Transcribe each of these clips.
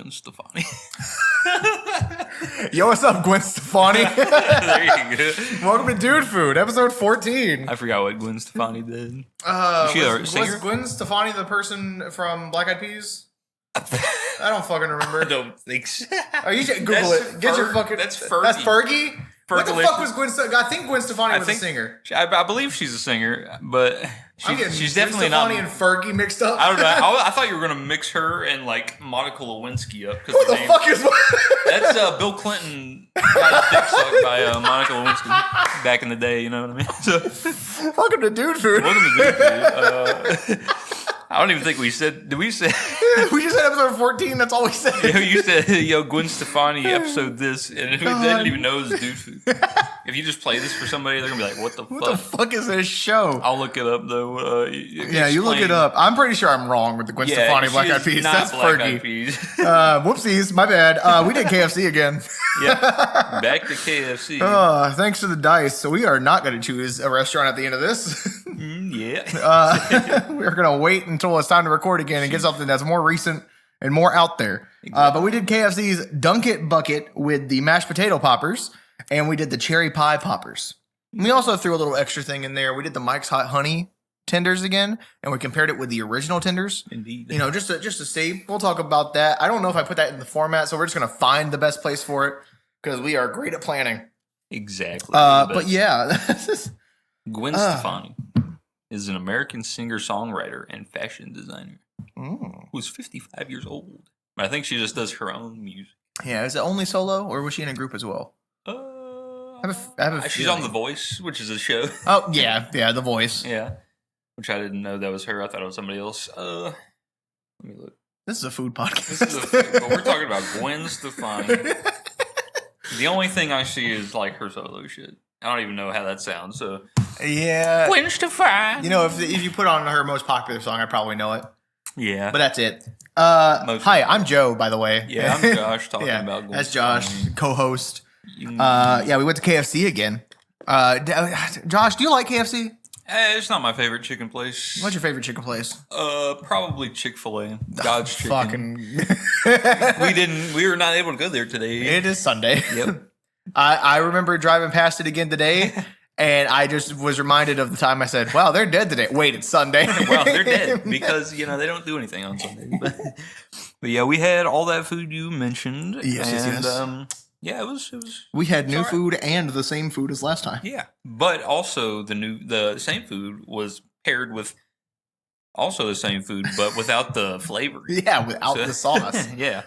Gwen Stefani. Yo, what's up, Gwen Stefani? There you go. Welcome to Dude Food, episode 14. I forgot what Gwen Stefani did. Was Gwen Stefani the person from Black Eyed Peas? I don't fucking remember. I don't think so. Oh, you should Google it. Get your fucking. That's Fergie. That's Fergie. What the fuck was Gwen? I think Gwen Stefani was a singer. I believe she's a singer, but she's definitely Gwen not. Stefani and Fergie mixed up. I don't know. I thought you were gonna mix her and like Monica Lewinsky up. Who the fuck is? That's Bill Clinton got his dick sucked by Monica Lewinsky back in the day. You know what I mean? So, welcome to Dude Food. welcome to Dude Food. I don't even think we said. Did we say? We just said episode 14. That's all we said. You said, "Yo, Gwen Stefani episode this," and they didn't even know it was Dude Food. If you just play this for somebody, they're gonna be like, "What the fuck? What the fuck is this show?" I'll look it up though. Yeah, you look it up. I'm pretty sure I'm wrong with the Gwen Stefani Black Eyed Peas. That's Fergie. Whoopsies, my bad. We did KFC again. Yeah, back to KFC. Thanks to the dice. So we are not going to choose a restaurant at the end of this. Yeah. We're going to wait until it's time to record again and get something that's more recent and more out there. But we did KFC's Dunk It Bucket with the mashed potato poppers, and we did the cherry pie poppers. We also threw a little extra thing in there. We did the Mike's Hot Honey tenders again, and we compared it with the original tenders. Indeed. You know, just to see. We'll talk about that. I don't know if I put that in the format, so we're just going to find the best place for it because we are great at planning. Exactly. But yeah. Gwen Stefani is an American singer-songwriter and fashion designer who's 55 years old. I think she just does her own music. Yeah, is it only solo, or was she in a group as well? She's on The Voice, which is a show. Oh, yeah, The Voice. Yeah, which I didn't know that was her. I thought it was somebody else. Let me look. This is a food podcast. But we're talking about Gwen Stefani. The only thing I see is like her solo shit. I don't even know how that sounds. So yeah, Gwen Stefani. You know, if you put on her most popular song, I probably know it. Yeah, but that's it. Hi, I'm Joe, by the way. Yeah, I'm Josh talking about Gwen. That's Josh, co-host. Yeah, we went to KFC again. Josh, do you like KFC? It's not my favorite chicken place. What's your favorite chicken place? Probably Chick-fil-A. God's chicken. Fucking. We were not able to go there today. It is Sunday. Yep. I remember driving past it again today, and I just was reminded of the time I said, "Wow, they're dead today." Wait, it's Sunday. Well, they're dead because they don't do anything on Sunday. But yeah, we had all that food you mentioned. Yes. Yeah, it was. We had new food and the same food as last time. Yeah, but also the same food was paired with also the same food, but without the flavor. Yeah, without the sauce. Yeah.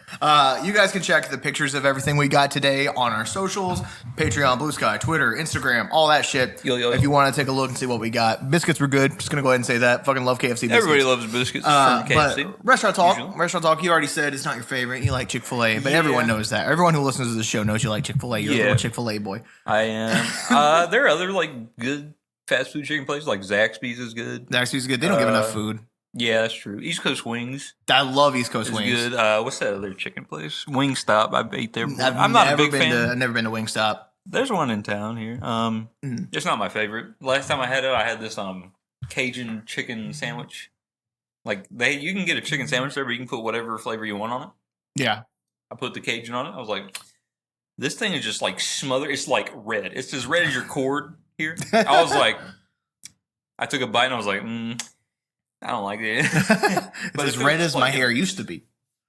You guys can check the pictures of everything we got today on our socials: Patreon, Blue Sky, Twitter, Instagram, all that shit. Yo. If you want to take a look and see what we got, biscuits were good. Just gonna go ahead and say that. Fucking love KFC biscuits. Everybody loves biscuits from KFC. But restaurant talk. Usually. Restaurant talk. You already said it's not your favorite. You like Chick-fil-A, but everyone knows that. Everyone who listens to the show knows you like Chick-fil-A. You're a little Chick-fil-A boy. I am. There are other like good fast food chicken places. Like Zaxby's is good. Zaxby's is good. They don't give enough food. Yeah, that's true. East Coast Wings. I love East Coast Wings. Good. What's that other chicken place? Wingstop. I ate there. I'm not a big fan. I've never been to Wingstop. There's one in town here. It's not my favorite. Last time I had this Cajun chicken sandwich. Like you can get a chicken sandwich there, but you can put whatever flavor you want on it. Yeah. I put the Cajun on it. I was like, this thing is just like smothered. It's like red. It's as red as your cord here. I was like, I took a bite and I was like, I don't like it. But as red as my hair used to be.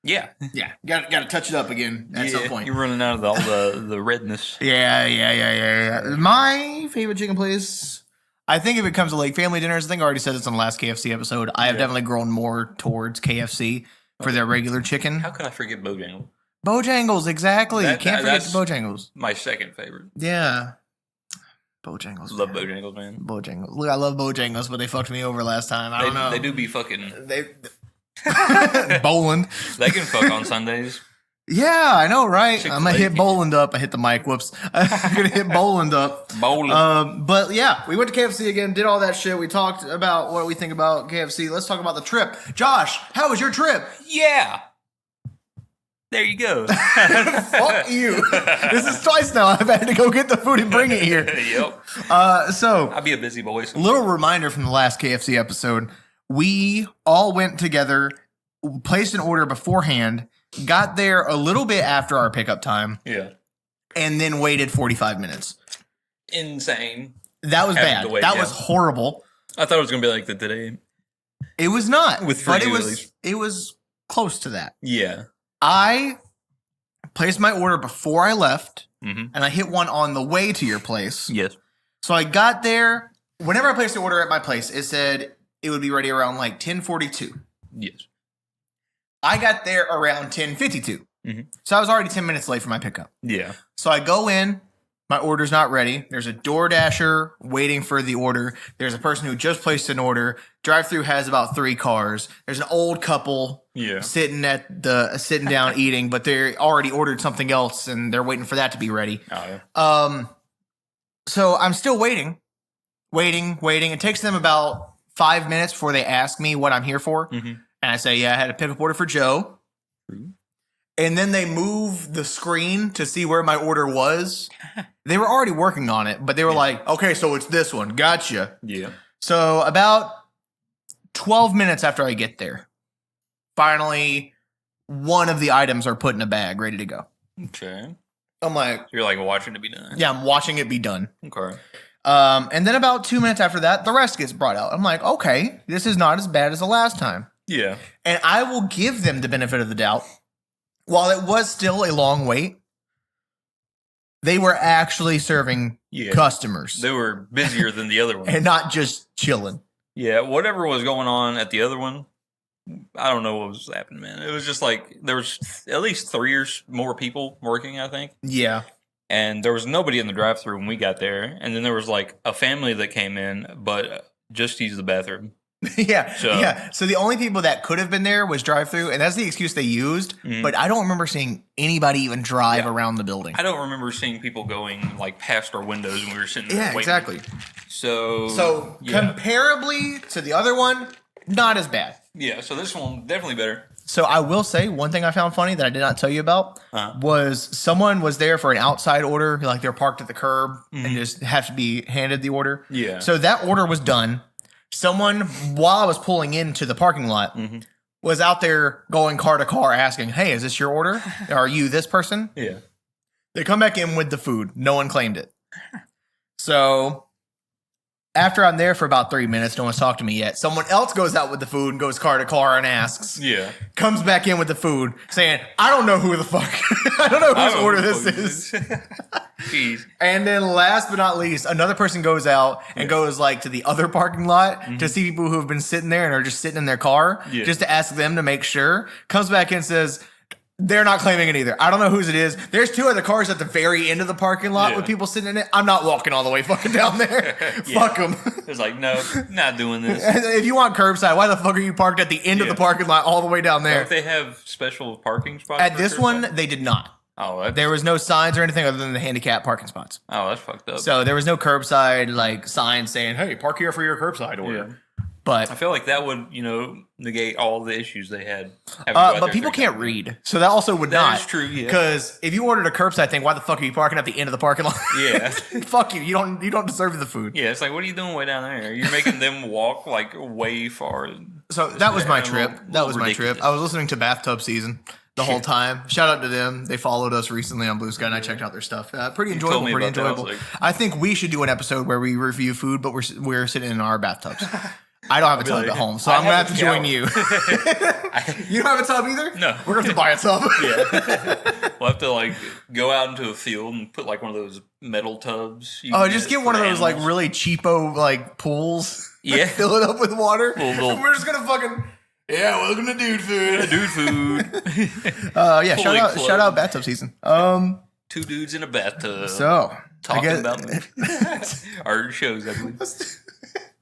Yeah. Yeah. Got to touch it up again at some point. You're running out of all the redness. Yeah. My favorite chicken place, I think if it comes to like family dinners, I think I already said this on the last KFC episode. I have definitely grown more towards KFC for their regular chicken. How could I forget Bojangles? Bojangles, exactly. Can't forget the Bojangles. My second favorite. Yeah. Bojangles. Love Bojangles, man. Bojangles. Look, I love Bojangles, but they fucked me over last time. I don't know. They do be fucking... Boland. They can fuck on Sundays. Yeah, I know, right? Chick-fil-A. I'm going to hit Boland up. I hit the mic. Whoops. I'm going to hit Boland up. But yeah, we went to KFC again, did all that shit. We talked about what we think about KFC. Let's talk about the trip. Josh, how was your trip? Yeah. There you go. Fuck you. This is twice now. I've had to go get the food and bring it here. Yep. So I'll be a busy boy. Little reminder from the last KFC episode. We all went together, placed an order beforehand, got there a little bit after our pickup time, Yeah. and then waited 45 minutes. Insane. That was Having bad. to wait, That yeah. was horrible. I thought it was gonna be like that today. It was not. With free but it wheelies. was close to that. Yeah. I placed my order before I left, Mm-hmm. and I hit one on the way to your place. Yes. So I got there. Whenever I placed the order at my place, it said it would be ready around like 10:42. Yes. I got there around 10:52. Mhm. So I was already 10 minutes late for my pickup. Yeah. So I go in. My order's not ready. There's a DoorDasher waiting for the order. There's a person who just placed an order. Drive-through has about 3 cars. There's an old couple Yeah. sitting down eating, but they already ordered something else and they're waiting for that to be ready. Oh, yeah. So I'm still waiting. It takes them about 5 minutes before they ask me what I'm here for. Mm-hmm. And I say, yeah, I had a pickup order for Joe. And then they move the screen to see where my order was. They were already working on it, but they were like, okay, so it's this one. Gotcha. Yeah. So about 12 minutes after I get there, finally, one of the items are put in a bag, ready to go. Okay. I'm like, So you're like watching it be done. yeah, I'm watching it be done. Okay. And then about 2 minutes after that, the rest gets brought out. I'm like, okay, this is not as bad as the last time. Yeah. And I will give them the benefit of the doubt. While it was still a long wait, they were actually serving Yeah. customers They were busier than the other one. and not just chilling. Yeah. Whatever was going on at the other one, I don't know what was happening, man. It was just like there was at least 3 or more people working, I think. Yeah. And there was nobody in the drive-thru when we got there. And then there was like a family that came in, but just used the bathroom. Yeah. So- Yeah. So the only people that could have been there was drive through, and that's the excuse they used. Mhm. But I don't remember seeing anybody even drive Yeah. around the building. I don't remember seeing people going like past our windows when we were sitting there Yeah, waiting. exactly. So yeah. Comparably to the other one, not as bad. Yeah, so this one definitely better. So I will say one thing I found funny that I did not tell you about was someone was there for an outside order, like they're parked at the curb and just have to be handed the order. Yeah. So that order was done. Someone, while I was pulling into the parking lot, was out there going car to car asking, hey, is this your order? Are you this person? Yeah. They come back in with the food. No one claimed it. So after I'm there for about 3 minutes, no one's talked to me yet. Someone else goes out with the food and goes car to car and asks. Yeah. Comes back in with the food saying, I don't know who the fuck. I don't know I whose don't know order who the this fuck is. Jeez. And then last but not least, another person goes out and goes like to the other parking lot to see people who have been sitting there and are just sitting in their car just to ask them to make sure. Comes back and says, they're not claiming it either. I don't know whose it is. There's 2 other cars at the very end of the parking lot Yeah. with people sitting in it. I'm not walking all the way fucking down there. Fuck them. It's like, no, not doing this. If you want curbside, why the fuck are you parked at the end of the parking lot all the way down there? Don't they have special parking spots? At for this curbside? one, they did not. Oh, that's, There was no signs or anything other than the handicap parking spots. that's fucked up. So there was no curbside like sign saying, "Hey, park here for your curbside order." Yeah. But I feel like that would, negate all the issues they had. having to go out but there people 3 can't times. read, so that also would That not. is true, yeah. Because if you ordered a curbside thing, why the fuck are you parking at the end of the parking lot? Yeah. Fuck you. You don't deserve the food. Yeah, it's like, what are you doing way down there? You're making them walk like way far. So that was my A trip. little- That was my ridiculous. trip. I was listening to Bathtub Season the whole time. Shout out to them. They followed us recently on Blue Sky, and I checked out their stuff. Pretty told enjoyable. me Pretty about that. I was enjoyable. like- I think we should do an episode where we review food, but we're sitting in our bathtubs. I don't have a tub like, at home, so I I'm gonna have have a to join shower. you. You don't have a tub either? No. We're gonna have to buy a tub. Yeah. We'll have to like go out into a field and put like one of those metal tubs. you Oh, can just get get one of for those like animals. really cheapo like pools. Yeah. Fill it up with water. Little- And we're just gonna fucking welcome to dude food. dude food. Yeah, Fully shout clothed. out bathtub season. 2 dudes in a bathtub. So talking I guess, about movies. Our shows, I believe.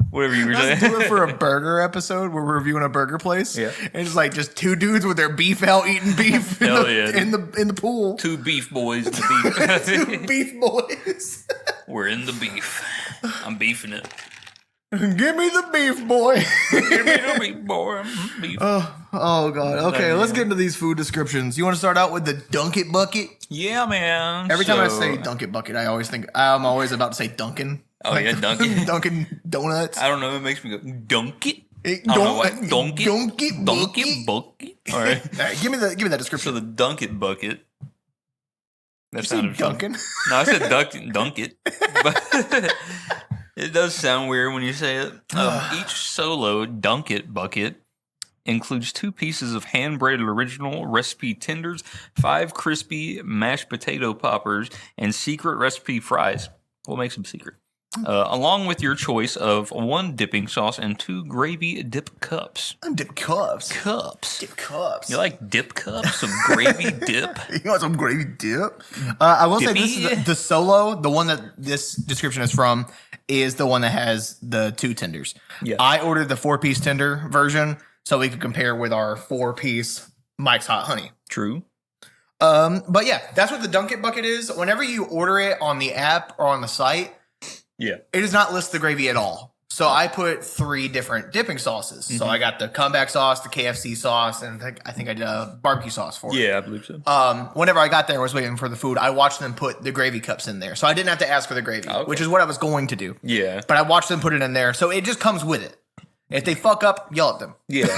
Whatever you were Let's saying. do it for a burger episode where we're reviewing a burger place. Yeah. And it's like just 2 dudes with their beef out eating beef in, Hell the, yeah. in the pool. 2 beef boys in the 2 beef. beef boys. We're in the beef. I'm beefing it. Give me the beef, boy. Give me the beef, boy. I'm beef. Oh god. Okay, let's get into these food descriptions. You want to start out with the dunk it bucket? Yeah, man. Every time I So- say dunk it bucket, I always think I'm always about to say Dunkin'. Oh, yeah, Dunkin'. Dunkin' Donuts. I don't know. It makes me go, dunk it. I don't know what. Donkey bucket. bucket. All right. All right, give me that description. So the dunk it bucket. That sounded Duncan. No, I said dunk it. But it does sound weird when you say it. Each solo dunk it bucket includes 2 pieces of hand-breaded original recipe tenders, 5 crispy mashed potato poppers, and secret recipe fries. What makes them secret? Along with your choice of 1 dipping sauce and 2 gravy dip cups. Dip cups. Dip cups. You like dip cups? Some gravy dip? You want some gravy dip? I will say this is the solo, the one that this description is from, is the one that has the 2 tenders. Yeah. I ordered the 4-piece tender version so we could compare with our 4-piece Mike's Hot Honey. True. But yeah, that's what the Dunk It bucket is. Whenever you order it on the app or on the site, yeah, it does not list the gravy at all. So I put 3 different dipping sauces. Mm-hmm. So I got the comeback sauce, the KFC sauce, and I think I did a barbecue sauce for it. Yeah, I believe so. Whenever I got there, I was waiting for the food. I watched them put the gravy cups in there. So I didn't have to ask for the gravy, which is what I was going to do. Yeah. But I watched them put it in there. So it just comes with it. If they fuck up, yell at them. Yeah.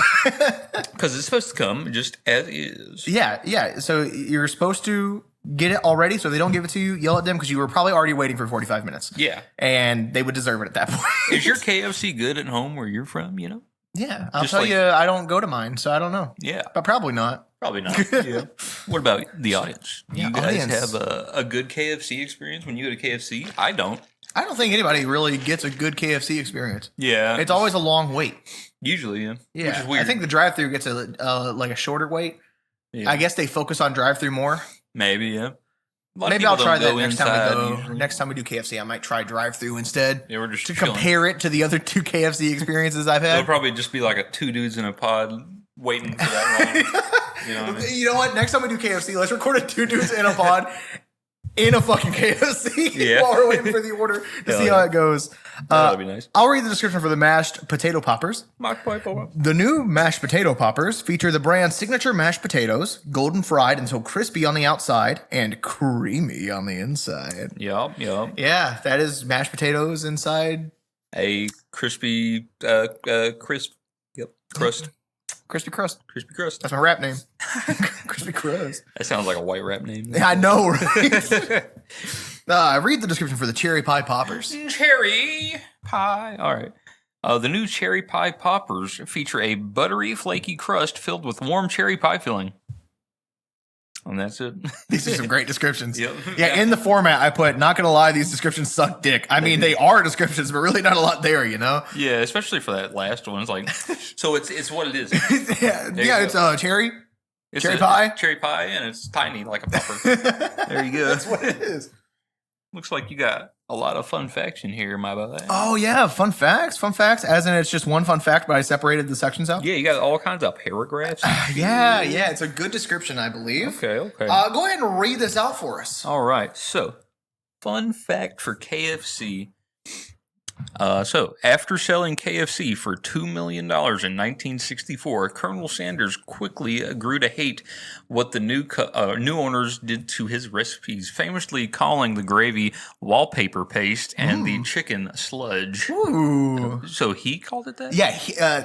Because it's supposed to come just as is. Yeah. So you're supposed to get it already. So if they don't give it to you, yell at them because you were probably already waiting for 45 minutes. Yeah. And they would deserve it at that point. Is your KFC good at home where you're from, you know? Yeah. I'll tell you, I don't go to mine, so I don't know. Yeah. But probably not. Probably not. Yeah. What about the audience? Do you guys audience. have a good KFC experience when you go to KFC? I don't. I don't think anybody really gets a good KFC experience. Yeah. It's always a long wait. Usually, yeah. Yeah. Which is weird. I think the drive-thru gets a shorter wait. Yeah. I guess they focus on drive-thru more. Maybe, yeah. Maybe I'll try that next time we go. Usually. Next time we do KFC, I might try drive-thru instead. Yeah, we're just to compare it to the other 2 KFC experiences I've had. It'll probably just be like 2 dudes in a pod waiting for that long. You know what I mean? You know what? Next time we do KFC, let's record a 2 dudes in a pod in a fucking KFC while we're waiting for the order to see how it goes. That'd be nice. I'll read the description for the mashed potato poppers. The new mashed potato poppers feature the brand's signature mashed potatoes, golden fried until crispy on the outside and creamy on the inside. Yup. Yeah, that is mashed potatoes inside a crispy crisp. Yep. Crust. Crispy crust. Crispy crust. That's my rap name. Crispy crust. That sounds like a white rap name. Yeah, I know, right? I read the description for the cherry pie poppers. Cherry pie. All right. The new cherry pie poppers feature a buttery, flaky crust filled with warm cherry pie filling. And that's it. These are some great descriptions. Yep. Yeah, in the format I put, not going to lie, these descriptions suck dick. I mean, they are descriptions, but really not a lot there, you know? Yeah, especially for that last one. It's like, so it's what it is. It's cherry. It's cherry pie. Cherry pie, and it's tiny like a popper. There you go. That's what it is. Looks like you got a lot of fun facts in here, my boy. Oh, yeah. Fun facts. Fun facts. As in, it's just one fun fact, but I separated the sections out. Yeah, you got all kinds of paragraphs. Yeah. It's a good description, I believe. Okay. Go ahead and read this out for us. All right. So, fun fact for KFC. So, after selling KFC for $2 million in 1964, Colonel Sanders quickly grew to hate what the new owners did to his recipes, famously calling the gravy wallpaper paste and the chicken sludge. Ooh. So he called it that? Yeah,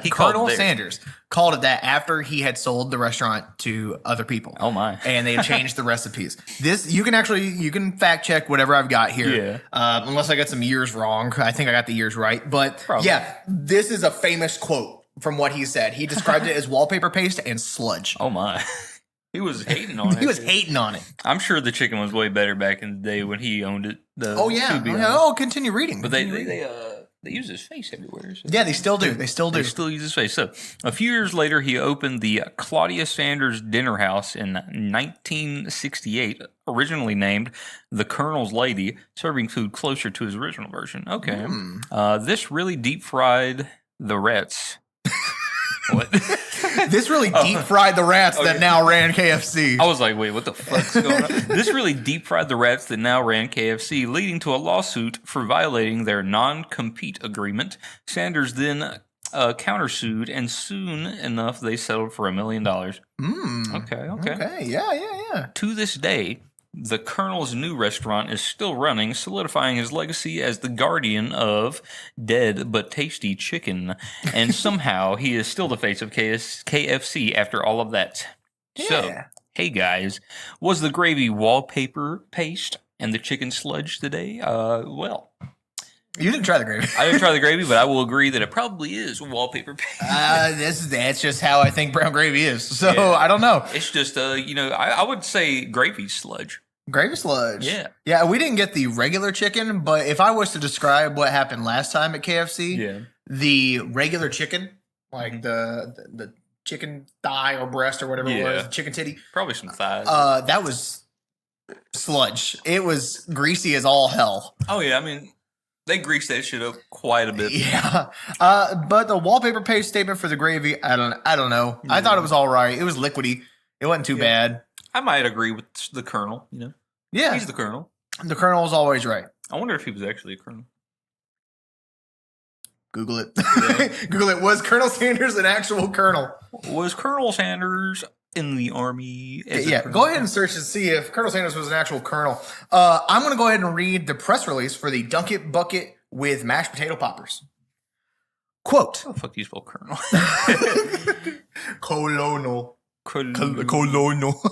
he Colonel Sanders called it that after he had sold the restaurant to other people. Oh my! And they had changed the recipes. This you can fact check whatever I've got here. Yeah. Unless I got some years wrong. I think I got the years right. But probably. Yeah, this is a famous quote from what he said. He described it as wallpaper paste and sludge. Oh my! He was hating on it. He was hating on it. I'm sure the chicken was way better back in the day when he owned it. Continue reading. But they use his face everywhere. So. Yeah, they still do. They still use his face. So, a few years later, he opened the Claudia Sanders Dinner House in 1968, originally named The Colonel's Lady, serving food closer to his original version. Okay. This really deep-fried the rats. What? This really deep-fried the rats that now ran KFC. I was like, wait, what the fuck's going on? This really deep-fried the rats that now ran KFC, leading to a lawsuit for violating their non-compete agreement. Sanders then countersued, and soon enough, they settled for $1 million. Okay, yeah. To this day, the Colonel's new restaurant is still running, solidifying his legacy as the guardian of dead but tasty chicken. And somehow he is still the face of KFC after all of that. So, Yeah. hey guys, was the gravy wallpaper paste and the chicken sludge today? Well, You didn't try the gravy. I didn't try the gravy, but I will agree that it probably is wallpaper paste. That's just how I think brown gravy is. So Yeah. I don't know. It's just, I would say gravy sludge. Gravy sludge. Yeah. Yeah, we didn't get the regular chicken, but if I was to describe what happened last time at KFC, the regular chicken, like the chicken thigh or breast or whatever it was, chicken titty, Probably some thighs. that was sludge. It was greasy as all hell. Oh, yeah. I mean, they greased that shit up quite a bit. Yeah. But the wallpaper paste statement for the gravy, I don't know. I thought it was all right. It was liquidy. It wasn't too bad. I might agree with the Colonel, Yeah. He's the Colonel. The Colonel is always right. I wonder if he was actually a Colonel. Google it. Google it. Was Colonel Sanders an actual colonel? Was Colonel Sanders in the Army? Yeah, go ahead and search and see if Colonel Sanders was an actual colonel. I'm going to go ahead and read the press release for the Dunk It Bucket with mashed potato poppers. Quote. How the fuck do you spell Colonel? Colonel. Colonel. Colonel.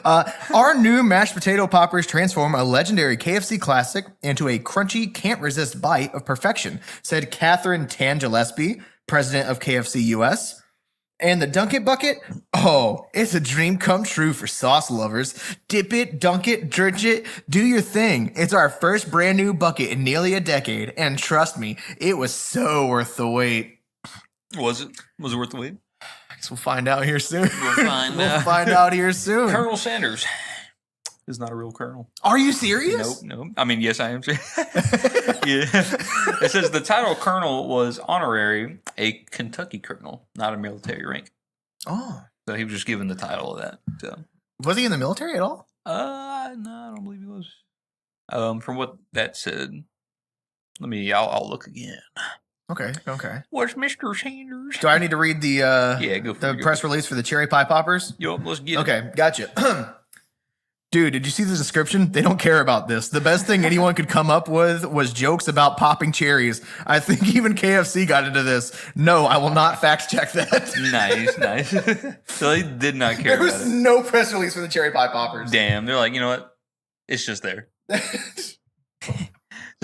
Our new mashed potato poppers transform a legendary KFC classic into a crunchy, can't resist bite of perfection, said Catherine Tan Gillespie, president of KFC US. And the Dunk It Bucket? Oh, it's a dream come true for sauce lovers. Dip it, dunk it, drench it, do your thing. It's our first brand new bucket in nearly a decade, and trust me, it was so worth the wait. Was it? Was it worth the wait? We'll find out here soon. We'll find out here soon. Colonel Sanders is not a real colonel. Are you serious? Nope. I mean, yes, I am serious. Yeah. It says the title colonel was honorary, a Kentucky colonel, not a military rank. Oh. So he was just given the title of that. So Was he in the military at all? no, I don't believe he was. From what that said, I'll look again. Okay. What's Mr. Sanders? Do I need to read the Go for the it. press release for the cherry pie poppers? Yup, let's get it. Okay, gotcha. Dude, did you see the description? They don't care about this. The best thing anyone could come up with was jokes about popping cherries. I think even KFC got into this. No, I will not fact check that. Nice. So they did not care There about was it. no press release for the cherry pie poppers. Damn, they're like, you know what? It's just there.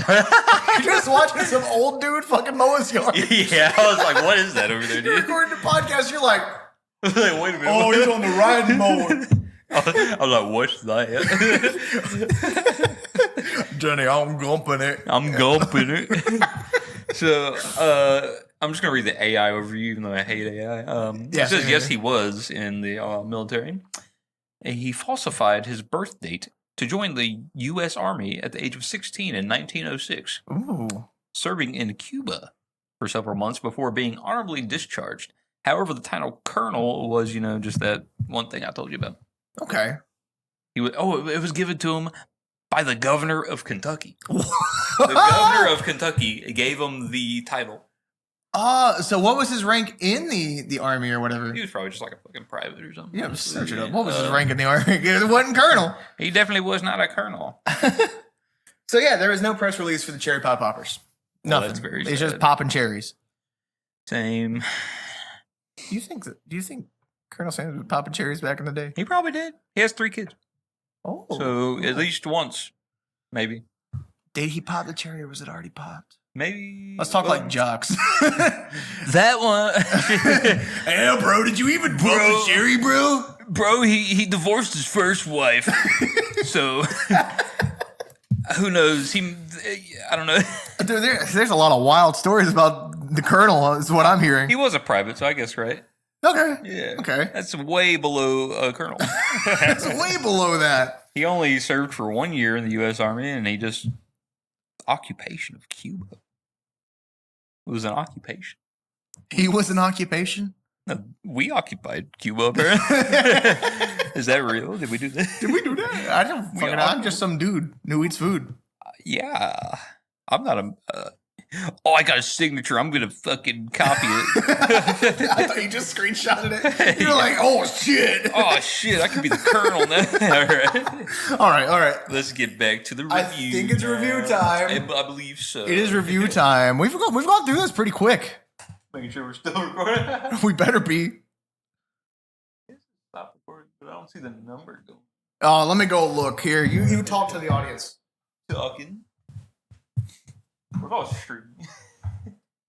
You're just watching some old dude fucking mow his yard. Yeah, I was like, what is that over there, You're dude? recording the podcast, you're like, I was like, wait a minute. oh, he's on the riding mower. I was like, what's that? Johnny, I'm gumping it. I'm gulping it. So, I'm just going to read the AI overview, even though I hate AI. It says, yes, he was in the military. And he falsified his birth date to join the U.S. Army at the age of 16 in 1906, Ooh. serving in Cuba for several months before being honorably discharged. However, the title colonel was, just that one thing I told you about. Okay. It was given to him by the governor of Kentucky. The governor of Kentucky gave him the title. So what was his rank in the army or whatever? He was probably just like a fucking private or something. Yeah, search it up. What was his rank in the army? It wasn't colonel. He definitely was not a colonel. So yeah, there was no press release for the cherry pie poppers. Well, Nothing. that's very It's just sad. popping cherries. Same. Do you think Colonel Sanders was popping cherries back in the day? He probably did. He has 3 kids. Oh. So at least once. Maybe. Did he pop the cherry or was it already popped? Maybe. Let's talk like jocks. that one. Hey, bro, did you even pop the cherry, bro? Bro, he divorced his first wife. So who knows? I don't know. Dude, there's a lot of wild stories about the colonel, is what I'm hearing. He was a private, so I guess, right? Okay. Yeah. Okay. That's way below a colonel. That's way below that. He only served for 1 year in the U.S. Army, and occupation of Cuba. It was an occupation. He was an occupation? No, we occupied Cuba, apparently. Is that real? Did we do that? Did we do that? I don't fucking know. I'm just some dude who eats food. Yeah. I'm not a... Oh, I got a signature. I'm gonna fucking copy it. I thought you just screenshotted it. You're like, oh shit. Oh shit, I could be the colonel now. All right. Let's get back to the review. I think it's review time. I believe so. It is review time. We've gone through this pretty quick. Making sure we're still recording. We better be. Stop recording, but I don't see the number going. Oh, let me go look here. You talk to the audience. Talking. We're all streaming.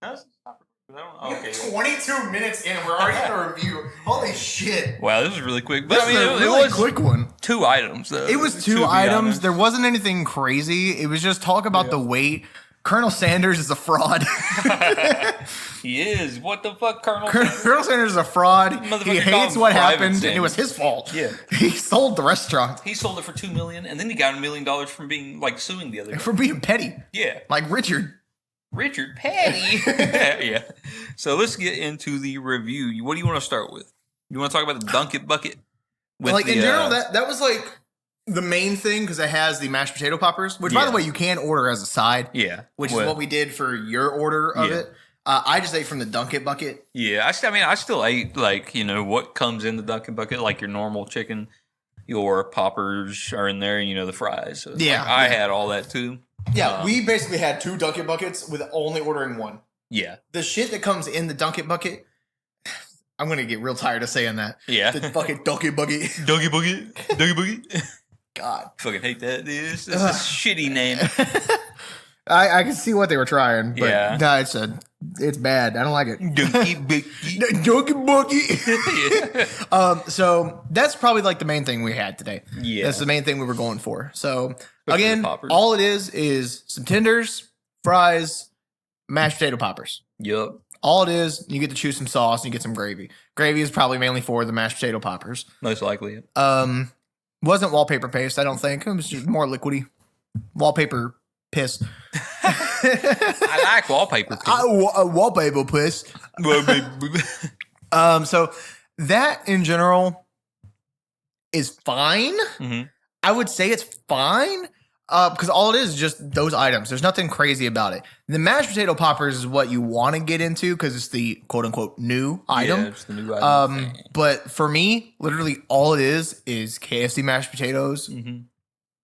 Stop recording. I don't know. Okay. 22 minutes in, we're already in a review. Holy shit! Wow, this is really quick. But This is a really it was quick one. 2 items though. It was two to be items. honest. There wasn't anything crazy. It was just talk about the weight. Colonel Sanders is a fraud. He is. What the fuck, Colonel? Colonel Sanders is a fraud. He Motherfucker hates called him what Private happened, and it Sanders. was his fault. Yeah. He sold the restaurant He sold it for $2 million, and then he got $1 million from being like suing the other guy. for being petty, Yeah, like Richard. Richard Petty. Yeah. So let's get into the review. What do you want to start with? You want to talk about the Dunk It bucket? With Like the, in general, that was like the main thing because it has the mashed potato poppers, which by the way you can order as a side. Yeah, Which is what we did for your order of it. I just ate from the Dunk It bucket. Yeah, I still ate like what comes in the Dunk It bucket, like your normal chicken. Your poppers are in there, the fries. So Yeah, like, I had all that too. Yeah, we basically had 2 Dunk It buckets with only ordering one. Yeah, The shit that comes in the Dunk It bucket, I'm gonna get real tired of saying that. yeah. The fucking Dunk It bucket. Doggy Boogie, Doggy Boogie. God, Fucking hate that. This is a shitty name. I can see what they were trying, but Yeah. no, it's bad. I don't like it. Donkey Boogie. Dunk It bucket. Yeah. So that's probably like the main thing we had today. Yeah. That's the main thing we were going for. So Especially again, the poppers. all it is some tenders, fries, mashed potato poppers. Yup. All it is, you get to choose some sauce and you get some gravy. Gravy is probably mainly for the mashed potato poppers. Most likely. Wasn't wallpaper paste, I don't think. It was just more liquidy. Wallpaper piss. I like wallpaper. Wallpaper piss. So that in general is fine. Mhm. I would say it's fine because all it is just those items. There's nothing crazy about it. The mashed potato poppers is what you want to get into because it's the quote unquote new item. Yeah, it's the new item. But for me, literally all it is KFC mashed potatoes. Mhm.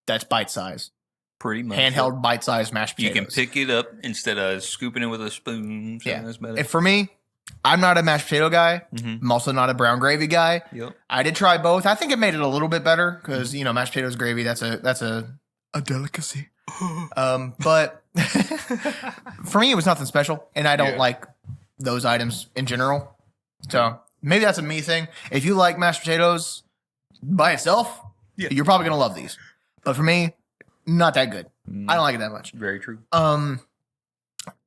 That's bite size. Pretty much. Handheld bite size mashed You potatoes. can pick it up instead of scooping it with a spoon. So Yeah. that's better. And for me, I'm not a mashed potato guy. Mhm. I'm also not a brown gravy guy. Yep. I did try both. I think it made it a little bit better because mashed potatoes gravy that's a delicacy. But for me, it was nothing special, and I don't Yeah. like those items in general. So maybe that's a me thing. If you like mashed potatoes by itself, you're probably gonna love these. But for me, not that good. I don't like it that much. Very true.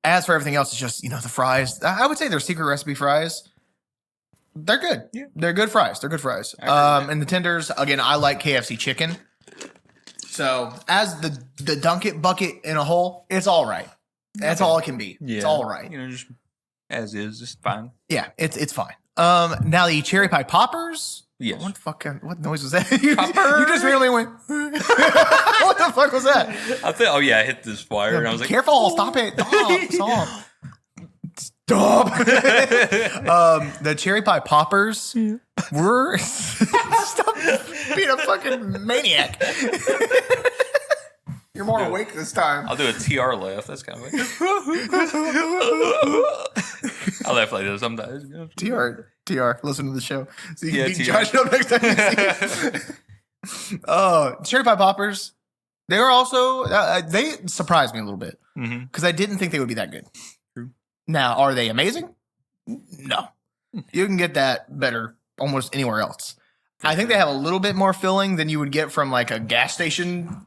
As for everything else, it's just the fries. I would say they're secret recipe fries. They're good. Yeah. They're good fries. They're good fries. I agree with that. And the tenders, again, I like KFC chicken. So as the Dunk It bucket in a whole, it's all right. That's all it can be. Yeah. It's all right. Just as is, just fine. Yeah, it's fine. Now the cherry pie poppers. Yes. What the fuck? What noise was that? you Popper. just randomly went. What the fuck was that? I think. Oh yeah, I hit this flyer, and I was like, Careful! Stop it! Stop! Stop! The cherry pie poppers were stop being a fucking maniac. You're more awake this time. I'll do a TR laugh. That's kind of like. I laugh like this sometimes. TR, listen to the show. So you Yeah, can beat TR. Josh up next time you see it. Oh, cherry pie poppers. They were also, they surprised me a little bit Mm-hmm. because I didn't think they would be that good. True. Now, are they amazing? No. You can get that better almost anywhere else. I think they have a little bit more filling than you would get from like a gas station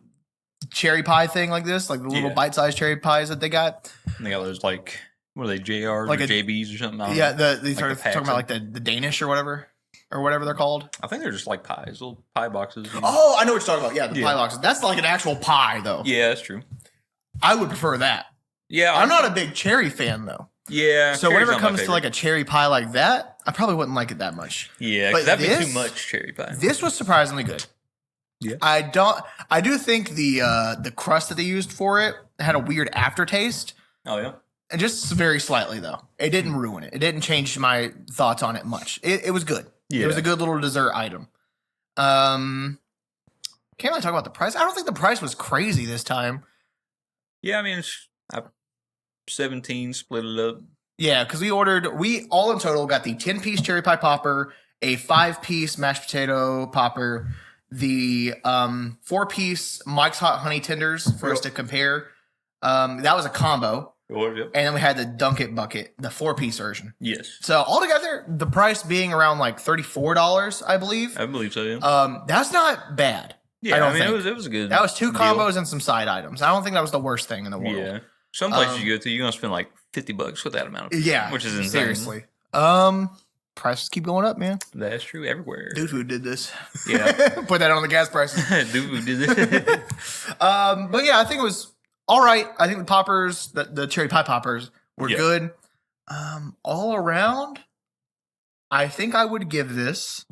cherry pie thing like this, like the little Yeah. bite-sized cherry pies that they got. And they got those like, what are they, JRs Like or a- JBs or something? I don't Yeah, know. they started the talking packs about like the Danish or whatever they're called. I think they're just like pies, little pie boxes. Oh, I know what you're talking about. Yeah, the Yeah. pie boxes. That's like an actual pie, though. Yeah, that's true. I would prefer that. Yeah, I'm not a big cherry fan, though. Yeah. So cherry's whenever it not my comes to favorite. like a cherry pie like that, I probably wouldn't like it that much. Yeah, but 'cause that'd be this- too much cherry pie. This was surprisingly good. Yeah. I do think the crust that they used for it had a weird aftertaste. Oh yeah. Just very slightly, though. It didn't ruin it. It didn't change my thoughts on it much. It was good. Yeah. It was a good little dessert item. Can't really talk about the price. I don't think the price was crazy this time. Yeah, I mean, it's 17, split it up. Yeah, because we all in total got the 10-piece cherry pie popper, a 5-piece mashed potato popper, the 4-piece Mike's Hot Honey Tenders for us to compare. That was a combo. And then we had the Dunk It Bucket, the 4-piece version. Yes. So altogether, the price being around like $34, I believe. I believe so, yeah. That's not bad. Yeah, I don't mean, think. it was a good That was 2 deal. combos and some side items. I don't think that was the worst thing in the world. Yeah. Some places you go to, you're going to spend like $50 with that amount. Yeah. Which is insane. Seriously. Prices keep going up, man. That's true everywhere. Dude Food did this. Yeah. Put that on the gas prices. Dude Food did this. But yeah, I think it was all right. I think the poppers, the cherry pie poppers were good. All around, I think I would give this.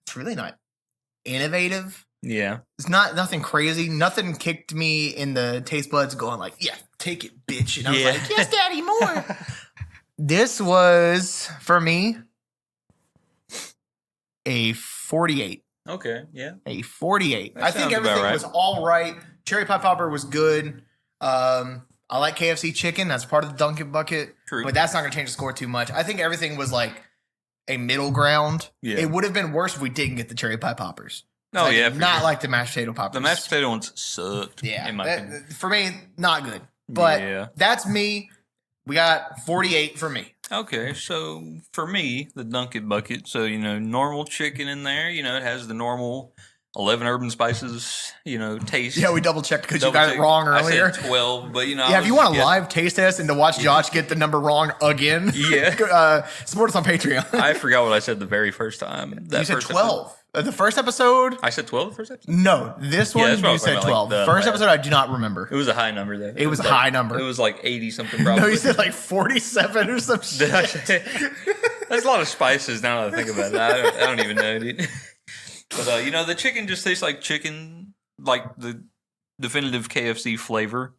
It's really not innovative. Yeah. It's nothing crazy. Nothing kicked me in the taste buds going like, yeah, take it, bitch. And I was like, yes, daddy, more. This was, for me, a 48. Okay, yeah. A 48. That I think sounds about everything right. was all right. Cherry pie popper was good. I like KFC chicken. That's part of the Dunk It Bucket. True. But that's not going to change the score too much. I think everything was like a middle ground. Yeah. It would have been worse if we didn't get the cherry pie poppers. Oh, I yeah. did not like the mashed potato poppers. The mashed potato ones sucked. Yeah. In my opinion. For me, not good. But Yeah. that's me. We got 48 for me. Okay, so for me, the Dunk It Bucket, so, normal chicken in there, it has the normal 11 urban spices, taste. Yeah, we double checked because you got it wrong earlier. I said 12, but, Yeah, if you want a live taste test and to watch Josh get the number wrong again, Yeah. Support us on Patreon. I forgot what I said the very first time. You said 12. The first episode? I said 12 the first episode? No, this one that's what I you was said talking 12. about, like, First episode, I do not remember. It was a high number, though. It was a high number. It was like 80 something, probably. No, you said like 47 or some shit. That's a lot of spices now that I think about it. I don't even know, dude. But, the chicken just tastes like chicken, like the definitive KFC flavor.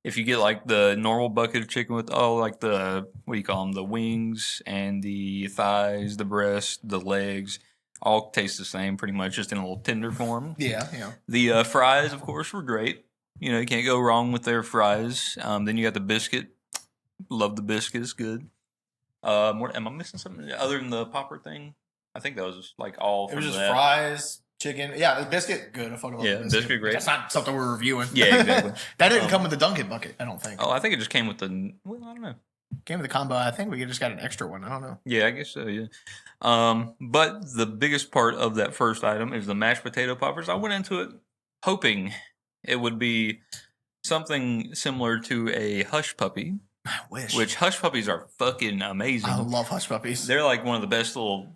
If you get like the normal bucket of chicken with like the, what do you call them, the wings and the thighs, the breast, the legs, all taste the same pretty much, just in a little tender form. Yeah, yeah. The fries, of course, were great. You can't go wrong with their fries. Then you got the biscuit. Love the biscuit. It's good. Am I missing something other than the popper thing? I think that was like all. It was just that. fries, chicken. Yeah, the biscuit, good. I fucking love the biscuit. Biscuit great. That's not something we're reviewing. Yeah, exactly. That didn't come with the Dunk It Bucket, I don't think. Oh, I think it just came with the. Well, I don't know. Came with the combo. I think we just got an extra one. I don't know. Yeah, I guess so. Yeah. But the biggest part of that first item is the mashed potato poppers. I went into it hoping it would be something similar to a Hush Puppy. I wish. Which Hush Puppies are fucking amazing. I love Hush Puppies. They're like one of the best little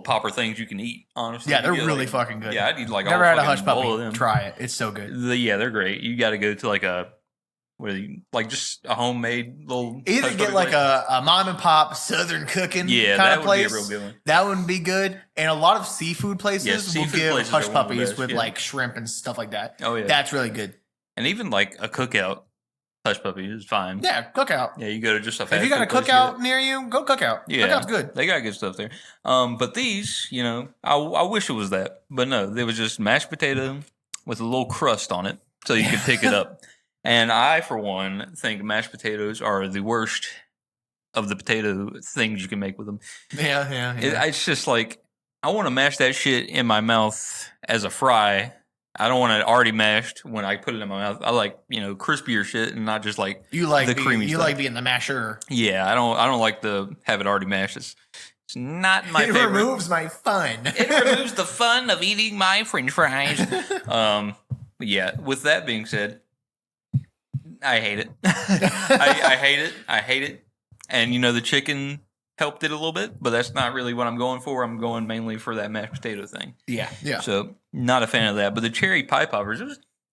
popper things you can eat, honestly. Yeah, they're really fucking good. Yeah, I'd eat like Never all had a fucking Hush bowl of Puppy. them. Try it. It's so good. Yeah, they're great. You got to go to like just a homemade little. Either Hush get Puppy like place. a mom and pop Southern cooking Yeah, kind that of would be a place. real good one. That would be good. And a lot of seafood places will seafood give places Hush are one of the Puppies best, with yeah. like shrimp and stuff like that. Oh yeah, That's really good. and even like a cookout Hush Puppy is fine. Yeah, cookout. Yeah, you go to just a fast If you got a food place, cookout near you, go cookout. Yeah. Cookout's good. They got good stuff there. But these, I wish it was that, but no, it was just mashed potato with a little crust on it, so you could pick it up. And I, for one, think mashed potatoes are the worst of the potato things you can make with them. Yeah. It's just like I want to mash that shit in my mouth as a fry. I don't want it already mashed when I put it in my mouth. I like crispier shit and not just like You like the creamy you stuff. like being the masher. Yeah, I don't like to have it already mashed. It's not my It favorite. removes my fun. It removes the fun of eating my French fries. Yeah. With that being said, I hate it. I hate it. I hate it. And the chicken helped it a little bit, but that's not really what I'm going for. I'm going mainly for that mashed potato thing. Yeah. So not a fan of that. But the cherry pie poppers, it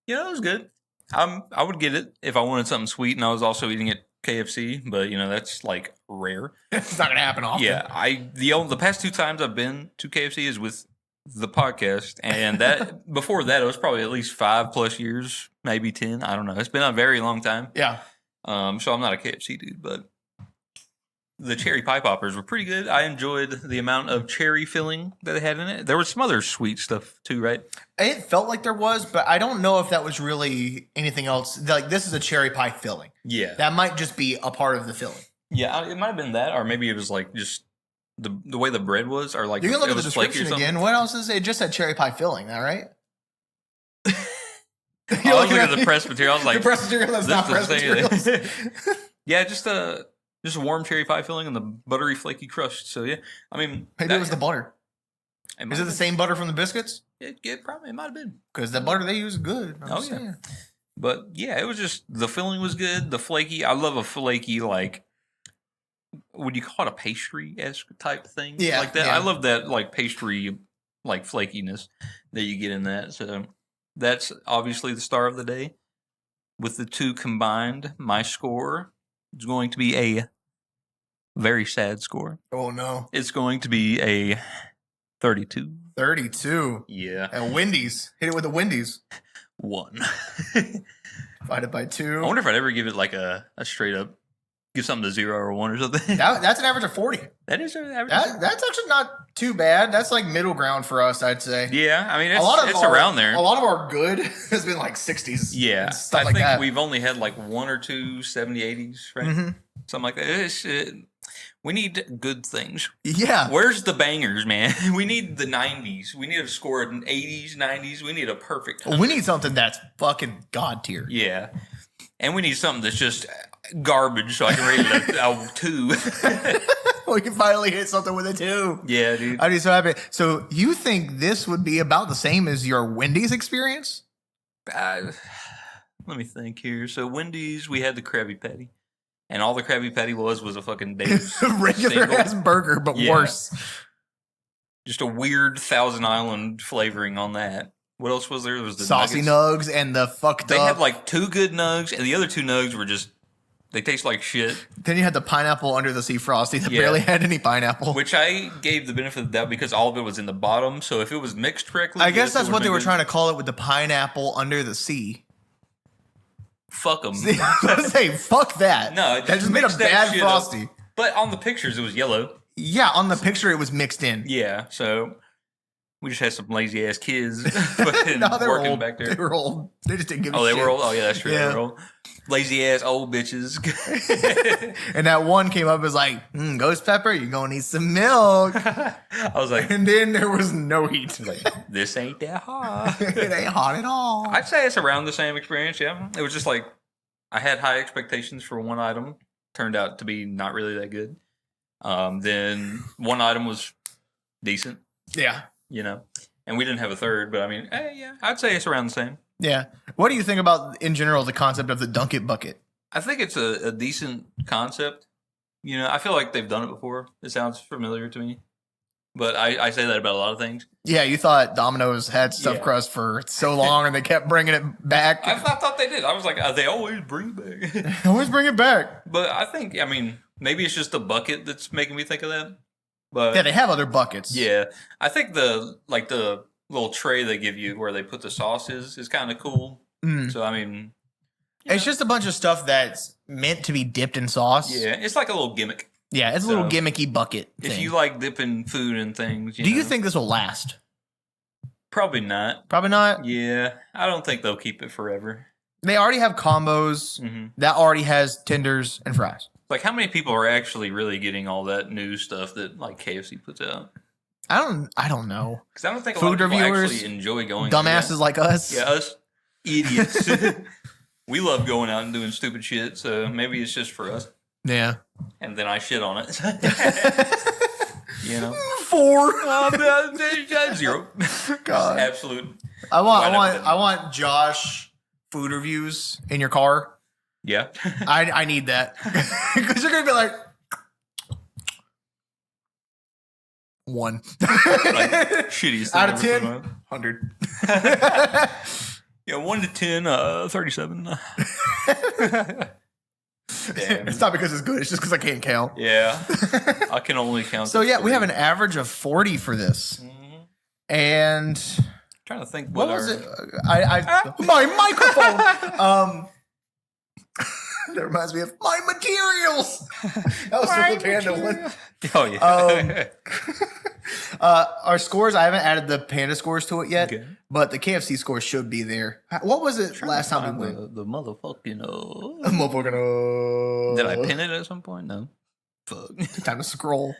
was good. I would get it if I wanted something sweet, and I was also eating at KFC. But that's like rare. It's not gonna happen often. Yeah, the past 2 times I've been to KFC is with the podcast, and that before that it was probably at least 5+ years maybe 10. I don't know. It's been a very long time. Yeah. So I'm not a KFC dude, but the cherry pie poppers were pretty good. I enjoyed the amount of cherry filling that they had in it. There was some other sweet stuff too, right? It felt like there was, but I don't know if that was really anything else. Like, this is a cherry pie filling. Yeah. That might just be a part of the filling. Yeah, it might have been that, or maybe it was like just the way the bread was, or like You can look it at the was flaky or description something. again. What else is it? It just said cherry pie filling, all right? I was looking at the press material. I was like, the press material that's not press materials. Yeah, just a warm cherry pie filling and the buttery flaky crust. So yeah, I mean, Maybe it was the butter. Is it the same butter from the biscuits? It probably might have been, because the butter they use is good. Oh yeah, but yeah, it was just the filling was good. The flaky, I love a flaky, like, would you call it a pastry-esque type thing? Yeah, like that. yeah. I love that, like, pastry, like, flakiness that you get in that. So that's obviously the star of the day. With the two combined, my score is going to be a very sad score. Oh no, It's going to be a 32. 32. Yeah. And Wendy's. Hit it with the Wendy's. 1. Divided by 2. I wonder if I'd ever give it like a straight up, give something to 0 or 1 or something. That's an average of 40. That is an average. That's actually not too bad. That's like middle ground for us, I'd say. Yeah, I mean, it's around there. A lot of our good has been like 60s. Yeah, and stuff I like think that. we've only had like 1 or 2 70, 80s, right? Mm-hmm. Something like that. We need good things. Yeah. Where's the bangers, man? We need the 90s. We need a score in 80s, 90s. We need a perfect 100. We need something that's fucking god tier. Yeah. And we need something that's just garbage so I can rate it a 2. We can finally hit something with a 2. Yeah, dude. I'd be so happy. So you think this would be about the same as your Wendy's experience? Let me think here. So Wendy's, we had the Krabby Patty. And all the Krabby Patty was a fucking Dave's Regular ass burger, but worse. Just a weird Thousand Island flavoring on that. What else was there? There was the saucy nuggets. nugs and the fucked They up. had like 2 good nugs, and the other 2 nugs were just, they taste like shit. Then you had the pineapple under the sea frosty that Yeah. barely had any pineapple. Which I gave the benefit of the doubt because all of it was in the bottom. So if it was mixed correctly, I guess that's what they were trying to call it with the pineapple under the sea. Fuck them. I was gonna say, fuck that. No, that just made a mix that bad shit frosty. up. But on the pictures, it was yellow. Yeah, on the picture it was mixed in. Yeah, so we just had some lazy ass kids fucking No, they were working old. back there. They were old. They just didn't give a Oh, they shit. were old. Oh, yeah, that's true. Yeah. They were old. Lazy ass old bitches. And that one came up and was like, Ghost Pepper, you're gonna need some milk. I was like, And then there was no heat. this ain't that hot. It ain't hot at all. I'd say it's around the same experience. Yeah, it was just like I had high expectations for one item. Turned out to be not really that good. Then one item was decent. Yeah. You know, and we didn't have a third. But I mean, yeah, I'd say it's around the same. Yeah. What do you think about, in general, the concept of the Dunk It bucket? I think it's a decent concept. You know, I feel like they've done it before. It sounds familiar to me. But I say that about a lot of things. Yeah, you thought Domino's had stuffed crust for so long and they kept bringing it back. I thought they did. I was like, they always bring it back. Always bring it back. But I think, I mean, maybe it's just the bucket that's making me think of that. But Yeah, they have other buckets. yeah, I think the little tray they give you where they put the sauces is kind of cool. Mm. So, I mean, It's just a bunch of stuff that's meant to be dipped in sauce. yeah, it's like a little gimmick. Yeah, it's a little gimmicky bucket If thing. you like dipping food and things, Do you think this will last? Probably not. Probably not. Yeah, I don't think they'll keep it forever. They already have combos that already has tenders and fries. Like, how many people are actually really getting all that new stuff that like KFC puts out? I don't know. Because I don't think a Food lot of people reviewers, actually enjoy going. to Dumbasses that. like us. Yeah, us idiots. We love going out and doing stupid shit. So maybe it's just for us. Yeah. And then I shit on it. You know, 4. 0. God. Absolute. I want Josh food reviews in your car. Yeah. I need that because you're gonna be like 1 Like, shittiest thing out of ever 10, put on. 100. Yeah, 1 to 10, 37. Damn. It's not because it's good. It's just because I can't count. Yeah, I can only count. So to yeah, we 3. have an average of 40 for this, Mhm. and trying to think What was it? My microphone. That reminds me of my materials. That was from the Panda one. Oh yeah. Our scores, I haven't added the Panda scores to it yet, Okay. but the KFC scores should be there. What was it last time we went? The motherfucking. Motherfucking. Did I pin it at some point? No. Fuck. Time to scroll.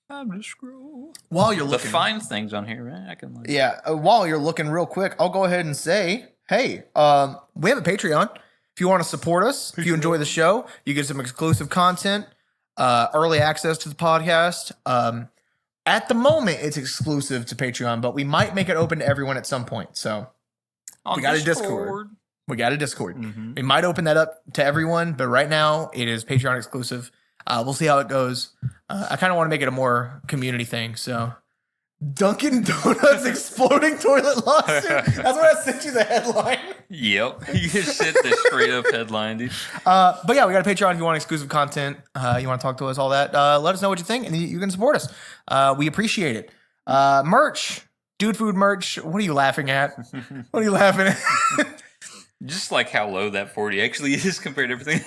I'm just scroll. While you're The looking. fine things on here, right? I can like. Yeah, while you're looking real quick, I'll go ahead and say, hey, we have a Patreon. If you want to support us, if you enjoy the show, you get some exclusive content, early access to the podcast. At the moment, it's exclusive to Patreon, but we might make it open to everyone at some point. So On we got a Discord. We got a Discord. Mm-hmm. We might open that up to everyone, but right now it is Patreon exclusive. We'll see how it goes. I kind of want to make it a more community thing. So Dunkin' Donuts exploding toilet lawsuit. That's what I sent you the headline. Yep. You just sent the straight up headline, dude. But yeah, we got a Patreon if you want exclusive content. You want to talk to us, all that. Let us know what you think, and you can support us. We appreciate it. Merch. Dude Food merch. What are you laughing at? What are you laughing at? Just like how low that 40 actually is compared to everything.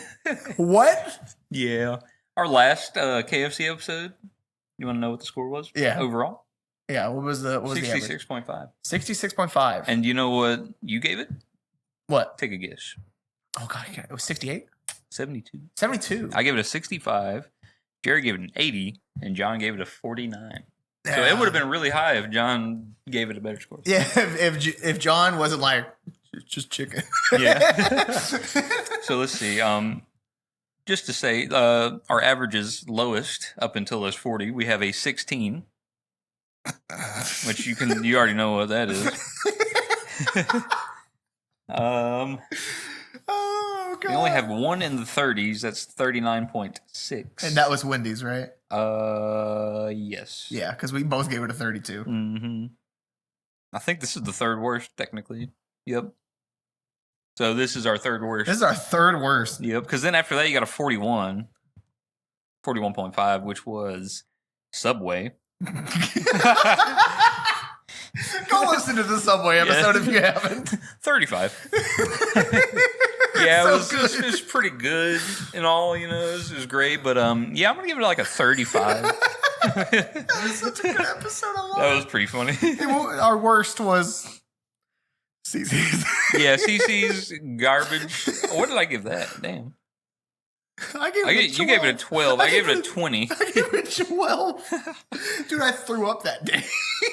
What? Yeah. Our last KFC episode. You want to know what the score was? Yeah. Overall? Yeah, what was the average? 66.5. 66.5. And you know what you gave it? What? Take a guess. Oh, God. It was 68? 72. 72. I gave it a 65. Jerry gave it an 80. And John gave it a 49. So it would have been really high if John gave it a better score. Yeah, if John wasn't like, it's just chicken. Yeah. So let's see. Just to say, our average is lowest up until this 40. We have a 16, which you already know what that is. Oh, God. We only have one in the 30s. That's 39.6. And that was Wendy's, right? Yes. Yeah, because we both gave it a 32. Mm-hmm. I think this is the third worst, technically. Yep. So this is our third worst. This is our third worst. Yep. Because then after that, you got a 41. 41.5, which was Subway. Go listen to the Subway episode if you haven't. 35. Yeah, So it was pretty good and all, it was great. But yeah, I'm going to give it like a 35. That was such a good episode. I love That was pretty funny. Our worst was CC's. Yeah, CC's garbage. What did I give that? Damn. You gave it a 12. I gave it a 20. I gave it a 12. Dude, I threw up that day.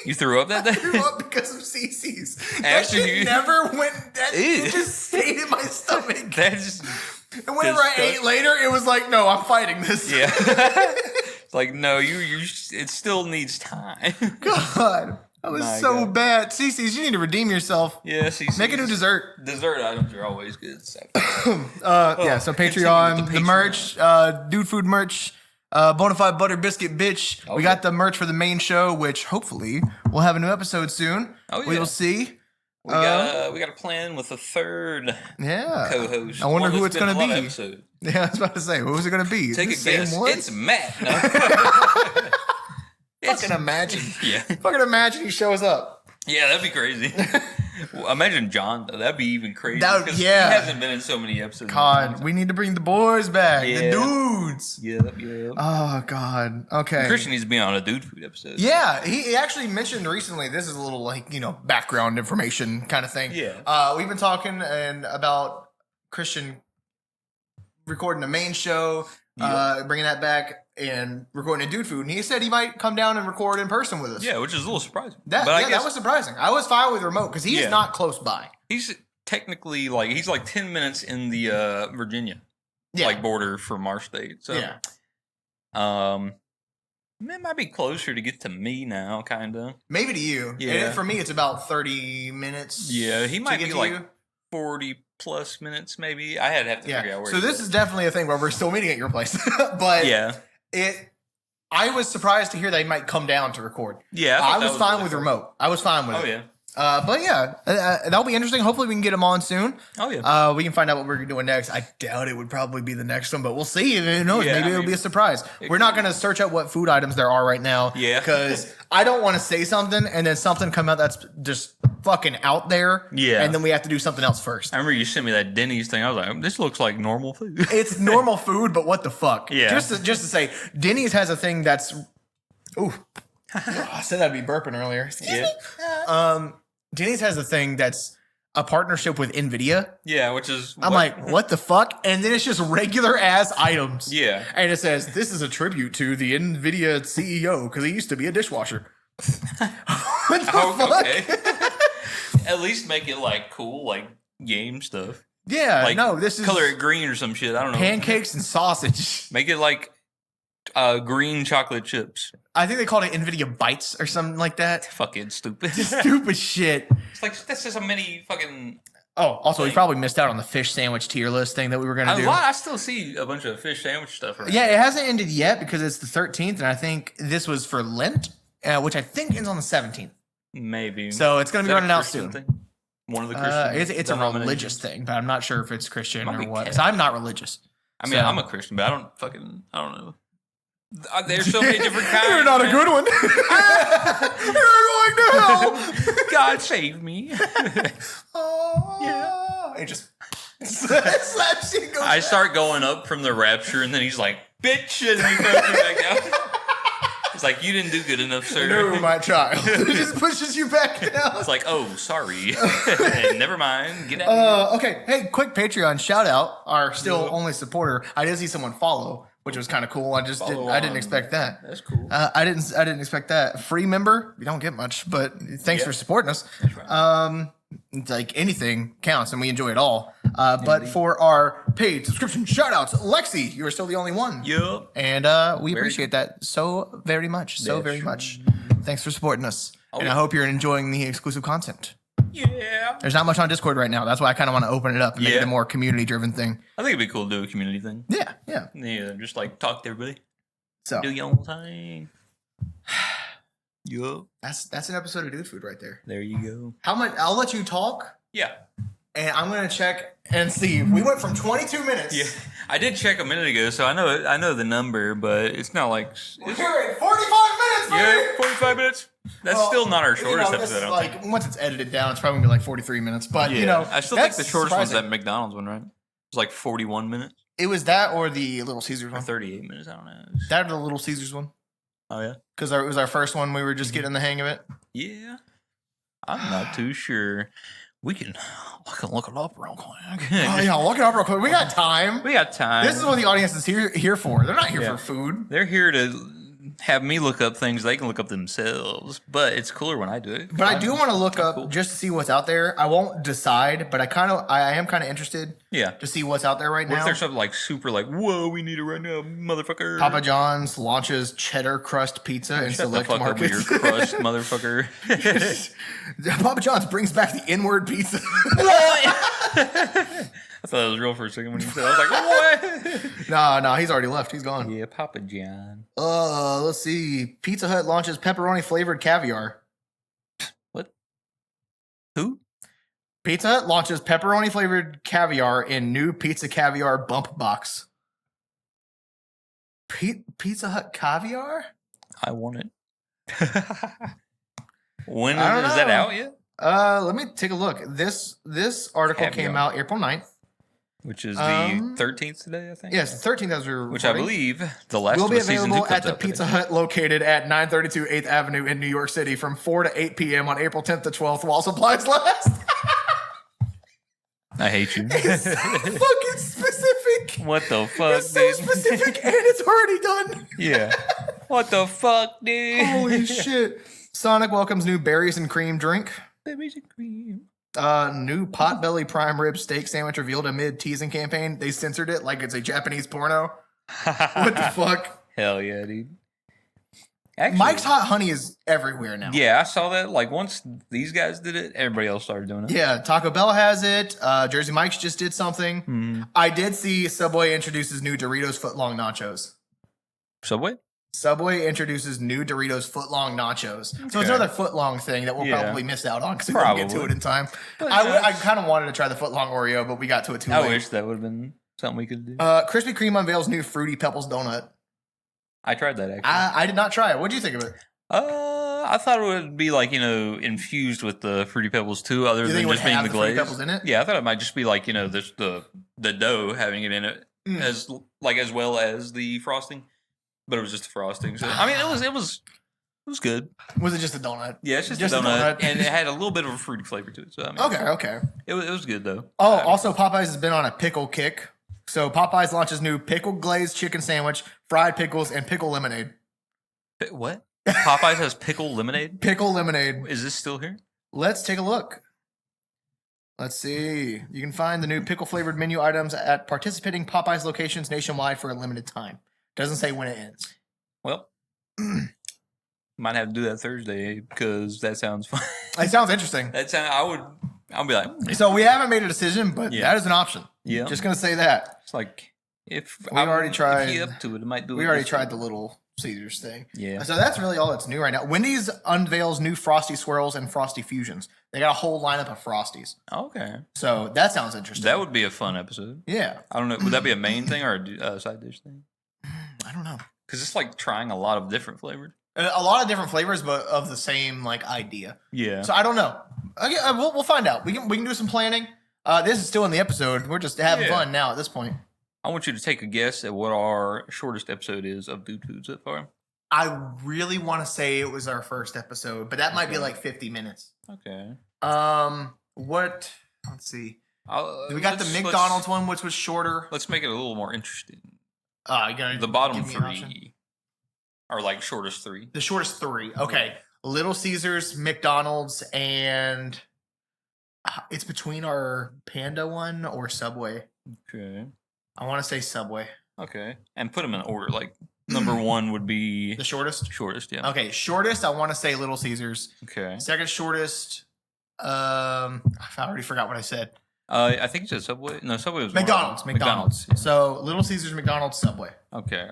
You threw up that day? I threw up because of CC's. That Actually, shit never went. It just stayed in my stomach. That's And whenever I ate later, it was like, no, I'm fighting this. yeah. It's like, no, it still needs time. God, that was so bad. CC's, you need to redeem yourself. Yeah, CC's. Make a new dessert. Dessert items are always good. Yeah, so Patreon, the merch, Dude Food merch, Bonafide Butter Biscuit Bitch. Okay. We got the merch for the main show, which hopefully we'll have a new episode soon. Oh, yeah. We will see. We got a plan with a third co-host. I wonder who it's going going to be. Episode. Yeah, I was about to say, who's it going to be? Take a guess. One? It's Matt. No. Fucking imagine. Yeah. Fucking imagine he shows up. Yeah, that'd be crazy. Well, imagine John, though. That'd be even crazy. Because yeah. He hasn't been in so many episodes. God, we need to bring the boys back. Yeah. The dudes. Yep. Oh, God. Okay. Christian needs to be on a Dude Food episode. Yeah, he actually mentioned recently, this is a little background information kind of thing. Yeah. We've been talking about Christian recording a main show, bringing that back and recording a Dude Food. And he said he might come down and record in person with us. Yeah, which is a little surprising. That was surprising. I was fine with remote because he is not close by. He's technically he's like 10 minutes in the Virginia border from our state. So yeah. It might be closer to get to me now, kind of. Maybe to you. Yeah. And for me, it's about 30 minutes. Yeah, he might be like you. 40 plus minutes, maybe. I have to figure out where. So this is definitely a thing where we're still meeting at your place, but I was surprised to hear they might come down to record. Yeah, I was fine with remote. I was fine with it. Oh yeah. But yeah, that'll be interesting. Hopefully we can get them on soon. Oh yeah. We can find out what we're doing next. I doubt it would probably be the next one, but we'll see. Who knows? Yeah, Maybe it'll be a surprise. We're not going to search out what food items there are right now. Yeah. Because I don't want to say something and then something come out that's just fucking out there. Yeah. And then we have to do something else first. I remember you sent me that Denny's thing. I was like, this looks like normal food. It's normal food, but what the fuck? Yeah. Just to say, Denny's has a thing that's. Ooh. I said I'd be burping earlier. Excuse me. Denny's has a thing that's a partnership with NVIDIA. Yeah, which is... I'm like, what the fuck? And then it's just regular ass items. Yeah. And it says, this is a tribute to the NVIDIA CEO because he used to be a dishwasher. What the fuck? Okay. At least make it like cool, like game stuff. Yeah, Like, no, this is color it green or some shit. I don't know. pancakes and sausage. Make it like green chocolate chips. I think they called it NVIDIA Bites or something like that. Fucking stupid. Stupid shit. It's like, that's just a mini fucking... Oh, also, we probably missed out on the fish sandwich tier list thing that we were going to do. I still see a bunch of fish sandwich stuff around. Yeah, it hasn't ended yet because it's the 13th, and I think this was for Lent, which I think ends on the 17th. Maybe. So it's going to be running out soon. Thing? One of the Christian it's a religious thing, but I'm not sure if it's Christian or what. Because Catholic. I'm not religious. I mean, I'm a Christian, but I don't know. There's so many different kinds. You're not a good one. You're going to hell. God save me. Oh, yeah. It just slaps you. I start going up from the rapture, and then he's like, bitch, and he throws me back down. It's like, you didn't do good enough, sir. No, my child. It just pushes you back down. It's like, oh, sorry. Never mind. Get out. Okay. Hey, quick Patreon shout out. Our still only supporter. I did see someone follow, which was kind of cool. I didn't expect that. That's cool. I didn't expect that. Free member. We don't get much, but thanks for supporting us. That's right. It's like anything counts, and we enjoy it all. But for our paid subscription shout outs, Lexi, you are still the only one. Yup. And we appreciate that so very much. So very much. Thanks for supporting us. And I hope you're enjoying the exclusive content. Yeah. There's not much on Discord right now. That's why I kind of want to open it up and make it a more community-driven thing. I think it'd be cool to do a community thing. Yeah, yeah. Yeah, just like talk to everybody. So Do your own thing. Yup. that's an episode of Dude Food right there. There you go. How much? I'll let you talk, Yeah. and I'm gonna check and see. We went from 22 minutes. Yeah. I did check a minute ago, so I know the number, but it's not like... We're at 45 minutes, baby! Yeah, 45 minutes. That's still not our shortest this episode, I is don't think. once it's edited down, it's probably gonna be like 43 minutes. But Yeah. I still think that's the shortest one's surprising. that McDonald's one, right? It's like 41 minutes It was that or the Little Caesars or one. 38 minutes. I don't know. That or the Little Caesars one. Oh, yeah? Because it was our first one. We were just getting the hang of it. Yeah. I'm not too sure. I can look it up real quick. Oh yeah, look it up real quick. We got time. We got time. This is what the audience is here for. They're not here for food. They're here to have me look up things they can look up themselves, but it's cooler when I do it. But I do want to look up just to see what's out there. I won't decide, but I am kind of interested to see what's out there right What now. if there's something like super like, whoa, we need it right now, motherfucker? Papa John's launches cheddar crust pizza in Shut the select fuck up with markets. your crust, motherfucker. Papa John's brings back the N-word pizza. I thought that was real for a second when you said it. I was like, what? No, he's already left. He's gone. Yeah, Papa John. Let's see. Pizza Hut launches pepperoni flavored caviar. What? Who? Pizza Hut launches pepperoni flavored caviar in new pizza caviar bump box. Pizza Hut caviar? I want it. When is that out yet? Let me take a look. This article Caviar. came out April 9th. Which is the 13th today, I think. Yes, the 13th as we're Which I recording. believe the last will of be the season 2 available comes at the out today. Pizza Hut located at 932 8th Avenue in New York City from 4 to 8 p.m. on April 10th to 12th while supplies last. I hate you. It's so fucking specific. What the fuck, It's so dude? specific and it's already done. Yeah. What the fuck, dude? Holy shit. Sonic welcomes new berries and cream drink. Berries and cream. New Potbelly prime rib steak sandwich revealed amid teasing campaign. They censored it like it's a Japanese porno. What the fuck? Hell yeah, dude. Actually, Mike's Hot Honey is everywhere now. Yeah, I saw that. Like, once these guys did it, everybody else started doing it. Yeah, Taco Bell has it. Jersey Mike's just did something. I did see Subway introduces new Doritos footlong nachos. Subway? Subway introduces new Doritos footlong nachos. So it's another footlong thing that we'll probably miss out on because we won't get to it in time. I kind of wanted to try the footlong Oreo, but we got to it too late. I wish that would have been something we could do. Krispy Kreme unveils new Fruity Pebbles donut. I tried that, actually. I did not try it. What do you think of it? I I thought it would be like, infused with the Fruity Pebbles too, other You than think it would just being have the the Fruity glaze. Pebbles in it? Yeah, I thought it might just be like, this, the dough having it in it as well as the frosting, but it was just the frosting. So I mean, it was good. Was it just a donut? Yeah, it's just a donut, and it had a little bit of a fruity flavor to it. So I mean, Okay. it was good though. Oh, also Popeyes has been on a pickle kick. So Popeyes launches new pickle glazed chicken sandwich, fried pickles, and pickle lemonade. What? Popeyes has pickle lemonade? Pickle lemonade. Is this still here? Let's take a look. Let's see. You can find the new pickle flavored menu items at participating Popeyes locations nationwide for a limited time. Doesn't say when it ends. Well, might have to do that Thursday because that sounds fun. It sounds interesting. I'll be like. So we haven't made a decision, but that is an option. Yeah. Just gonna say that. It's like if we already tried. If you up to it, it might do it. We already tried the Little Caesars thing. Yeah. So that's really all that's new right now. Wendy's unveils new Frosty Swirls and Frosty Fusions. They got a whole lineup of Frosties. Okay. So that sounds interesting. That would be a fun episode. Yeah. I don't know. Would that be a main thing or a side dish thing? I don't know. Because it's like trying a lot of different flavors. A lot of different flavors, but of the same like idea. Yeah. So I don't know. Okay, we'll find out. We can do some planning. This is still in the episode. We're just having fun now at this point. I want you to take a guess at what our shortest episode is of Dude Food so far. I really want to say it was our first episode, but that might be like 50 minutes. Okay. What? Let's see. We got the McDonald's one, which was shorter. Let's make it a little more interesting. The bottom three are like shortest three. The shortest three. Okay. Little Caesars, McDonald's, and it's between our Panda one or Subway. Okay. I want to say Subway. Okay. And put them in order. Like number one would be the shortest. Shortest, yeah. Okay. Shortest, I want to say Little Caesars. Okay. Second shortest. I already forgot what I said. I think you said Subway. No, Subway was McDonald's. Yeah. So Little Caesars, McDonald's, Subway. Okay.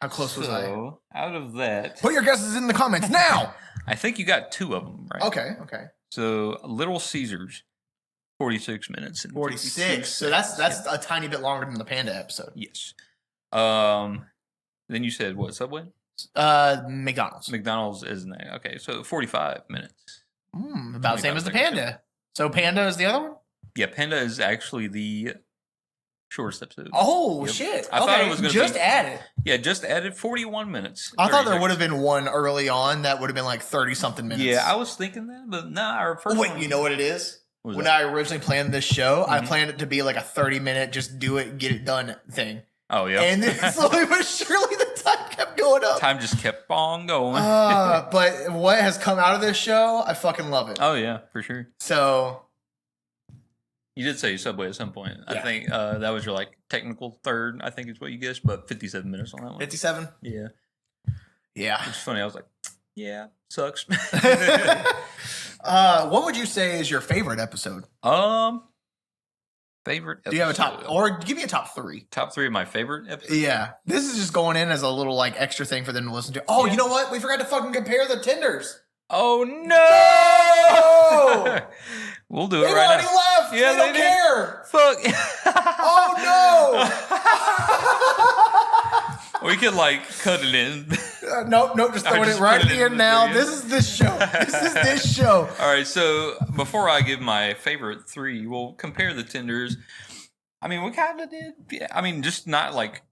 How close was I? Out of that, put your guesses in the comments now. I think you got two of them right. Okay. So Little Caesars, 46 minutes. And 46. So that's a tiny bit longer than the Panda episode. Yes. Then you said what? Subway? McDonald's. McDonald's isn't there? Okay, so 45 minutes. About the same as the Panda. So Panda is the other one? Yeah, Panda is actually the shortest episode. Oh, shit. I thought it was going to just added. Yeah, just added 41 minutes. I thought there would have been one early on that would have been like 30-something minutes. Yeah, I was thinking that, but nah, our first one. Wait, you know what it is? When I originally planned this show, I planned it to be like a 30-minute, just do it, get it done thing. Oh, yeah. And then slowly but surely the time kept going up. Time just kept on going. But what has come out of this show, I fucking love it. Oh, yeah, for sure. So... You did say Subway at some point. Yeah. I think that was your like technical third, I think is what you guessed, but 57 minutes on that one. 57? Yeah. Yeah. It's funny. I was like, yeah, sucks. What would you say is your favorite episode? Favorite episode? Do you have a top, or give me a top three? Top three of my favorite episodes? Yeah. This is just going in as a little like extra thing for them to listen to. Oh, You know what? We forgot to fucking compare the tenders. Oh, no! We'll do it right now. They already left. Yeah, they don't care. Fuck. Oh, no. We could like cut it in. Nope. Just throwing it right in now. This is this show. This show. All right. So before I give my favorite three, we'll compare the tenders. I mean, we kind of did. Yeah, I mean, just not like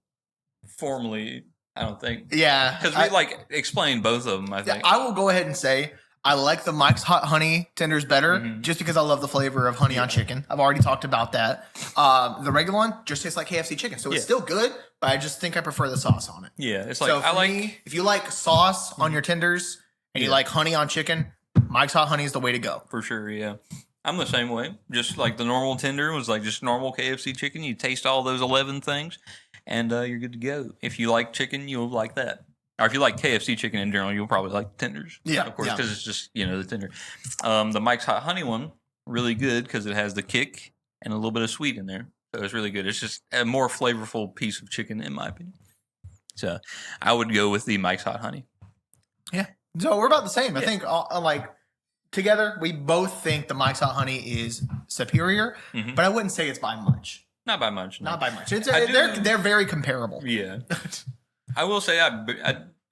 formally, I don't think. Yeah. Because we like explained both of them, I think. I will go ahead and say I like the Mike's Hot Honey tenders better just because I love the flavor of honey on chicken. I've already talked about that. The regular one just tastes like KFC chicken. So it's still good, but I just think I prefer the sauce on it. Yeah. It's like, so for me, if you like sauce on your tenders and you like honey on chicken, Mike's Hot Honey is the way to go. For sure, yeah. I'm the same way. Just like the normal tender was like just normal KFC chicken. You taste all those 11 things and you're good to go. If you like chicken, you'll like that. Or if you like KFC chicken in general, you'll probably like tenders. Yeah, of course, because it's just, the tender. The Mike's Hot Honey one, really good because it has the kick and a little bit of sweet in there. So it's really good. It's just a more flavorful piece of chicken, in my opinion. So I would go with the Mike's Hot Honey. Yeah. So we're about the same. I think, together, we both think the Mike's Hot Honey is superior, but I wouldn't say it's by much. Not by much. No. Not by much. They're very comparable. Yeah. I will say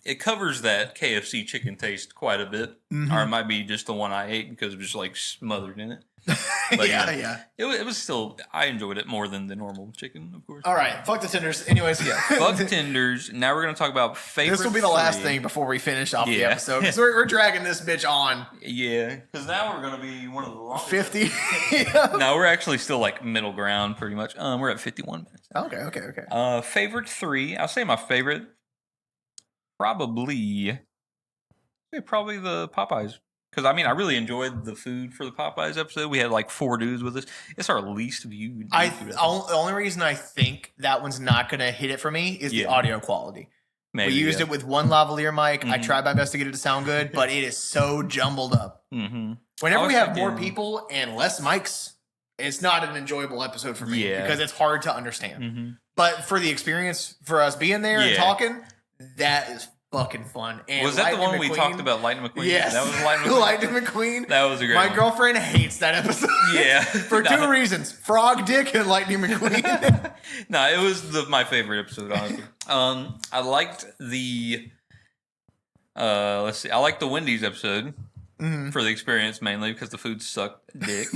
it covers that KFC chicken taste quite a bit, or it might be just the one I ate because it was just like smothered in it. But yeah. It was still, I enjoyed it more than the normal chicken, of course. All right, fuck the tenders. Anyways, yeah. Fuck tenders. Now we're going to talk about favorite. This will be the last thing before we finish off the episode. Because we're dragging this bitch on. Yeah, because now we're going to be one of the longest. 50? No, we're actually still like middle ground pretty much. We're at 51 minutes. Okay. Favorite 3. I'll say my favorite, probably the Popeyes. Because, I mean, I really enjoyed the food for the Popeyes episode. We had like 4 dudes with us. It's our least viewed. The only reason I think that one's not going to hit it for me is the audio quality. Maybe, we used it with one lavalier mic. I tried my best to get it to sound good, but it is so jumbled up. Whenever we have more people and less mics, it's not an enjoyable episode for me because it's hard to understand. But for the experience, for us being there and talking, that is fucking fun. And was that Lightning the one McQueen, we talked about, Lightning McQueen? Yes. That was Lightning McQueen. Lightning McQueen. That was a great My one. girlfriend hates that episode. Yeah. For 2 reasons. Frog Dick and Lightning McQueen. No, it was my favorite episode, honestly. I liked the I liked the Wendy's episode for the experience mainly because the food sucked dick.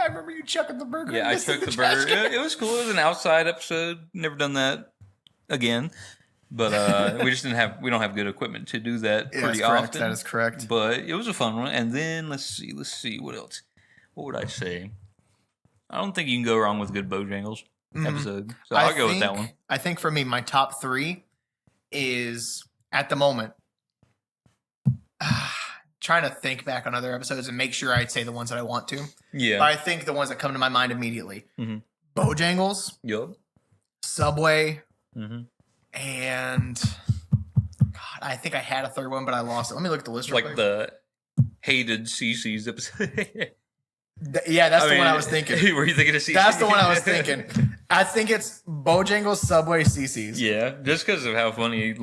I remember you chucking the burger. Yeah, I took the burger. It was cool. It was an outside episode. Never done that again. But we just we don't have good equipment to do that pretty often. That is correct. But it was a fun one. And then let's see what else. What would I say? I don't think you can go wrong with a good Bojangles episode. So I'll go with that one. I think for me, my top 3 is at the moment trying to think back on other episodes and make sure I'd say the ones that I want to. Yeah. But I think the ones that come to my mind immediately. Bojangles. Yup. Subway. And God, I think I had a third one, but I lost it. Let me look at the list real quick. The hated CC's episode. Yeah, that's the one I was thinking. Were you thinking of CC? That's the one I was thinking. I think it's Bojangles, Subway, CC's. Yeah, just because of how funny,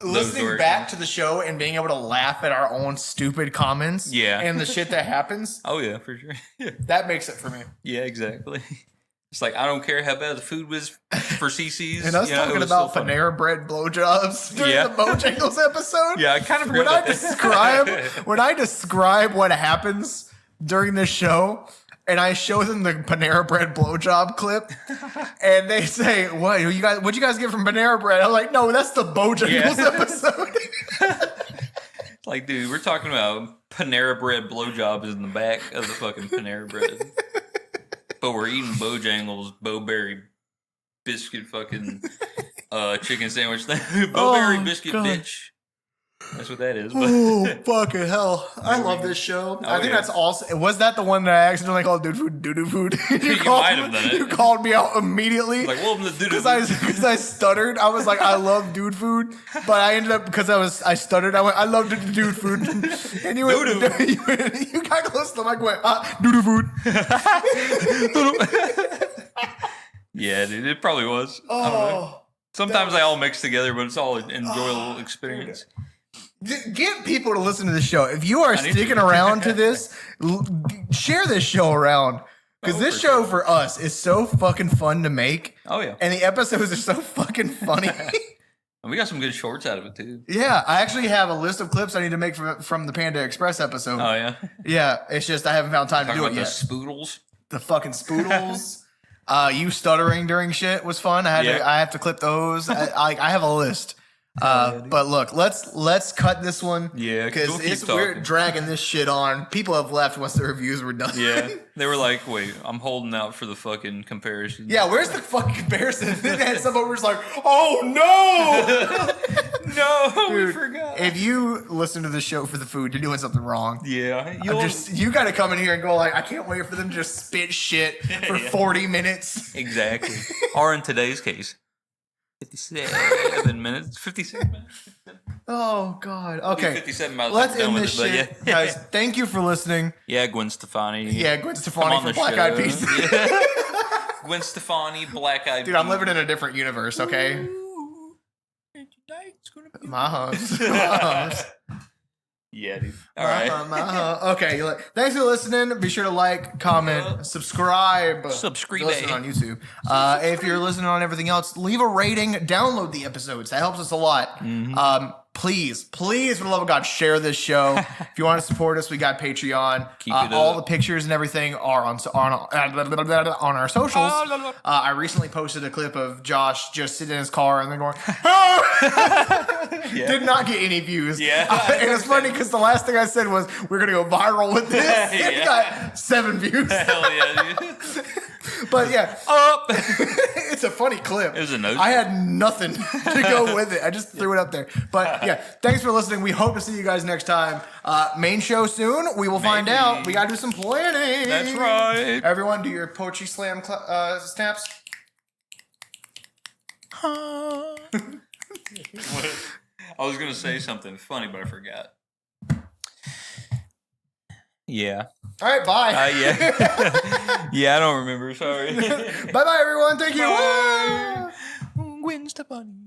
listening back to the show and being able to laugh at our own stupid comments. Yeah. And the shit that happens. Oh, yeah, for sure. That makes it for me. Yeah, exactly. It's like, I don't care how bad the food was for CC's. And us talking about Panera Bread blowjobs during the Bojangles episode. Yeah, I kind of forgot about that. When I describe what happens during this show, and I show them the Panera Bread blowjob clip, and they say, "What you guys get from Panera Bread?" I'm like, "No, that's the Bojangles episode." Like, dude, we're talking about Panera Bread blowjobs in the back of the fucking Panera Bread. But we're eating Bojangles, Bowberry biscuit fucking chicken sandwich thing. Bowberry biscuit bitch. That's what that is. But. Oh, fucking hell. I love this show. I think that's also... Was that the one that I accidentally called dude food doo-doo food? You might have done it. You called me out immediately. Like, welcome to doo-doo food. Because I stuttered. I was like, I love dude food. But I ended up, because I stuttered, I went, I love dude food. And you went, you got close to the mic and went, doo-doo food. Yeah, dude, it probably was. Oh. I don't know. Sometimes they all mix together, but it's all an enjoyable experience. Get people to listen to this show. If you are sticking around to this, share this show around. Because this show for us is so fucking fun to make. Oh, yeah. And the episodes are so fucking funny. And we got some good shorts out of it, too. Yeah. I actually have a list of clips I need to make from the Panda Express episode. Oh, yeah? Yeah. It's just I haven't found time to do it yet. The spoodles? The fucking spoodles. You stuttering during shit was fun. I have to clip those. I have a list. But look, let's cut this one. Yeah, because we're dragging this shit on. People have left once the reviews were done. Yeah, they were like, "Wait, I'm holding out for the fucking comparison." Yeah, where's the fucking comparison? Then they had someone who's like, "Oh no, no, dude, we forgot." If you listen to the show for the food, you're doing something wrong. Yeah, you got to come in here and go like, "I can't wait for them to just spit shit for 40 minutes." Exactly. Or in today's case. 57 minutes. 57 minutes. Oh, God. Okay. 57 minutes. Let's end this shit. Yeah. Guys, thank you for listening. Yeah, Gwen Stefani. Yeah, Gwen Stefani from Black Eyed Peas. Yeah. Gwen Stefani, Black Eyed Peas. Dude, I'm living in a different universe, okay? My humps. Yeah, dude. All right. Okay. Thanks for listening. Be sure to like, comment, subscribe. Subscribe. Listen on YouTube. If you're listening on everything else, leave a rating. Download the episodes. That helps us a lot. please, for the love of God, share this show. If you want to support us, we got Patreon. Keep it all up. the pictures and everything are on our socials. I recently posted a clip of Josh just sitting in his car and then going, oh! Did not get any views. Yeah. And it's funny because the last thing I said was, we're going to go viral with this. It got 7 views. Hell yeah, dude. But yeah. Up. It's a funny clip. It was a no. I had nothing to go with it. I just threw it up there. But yeah, thanks for listening. We hope to see you guys next time. Main show soon. We will find out. We got to do some planning. That's right. Everyone, do your Poetry Slam snaps. I was going to say something funny, but I forgot. Yeah. All right, bye. Yeah. Yeah, I don't remember. Sorry. Bye-bye, everyone. Thank you. Bye. Gwen Stefani.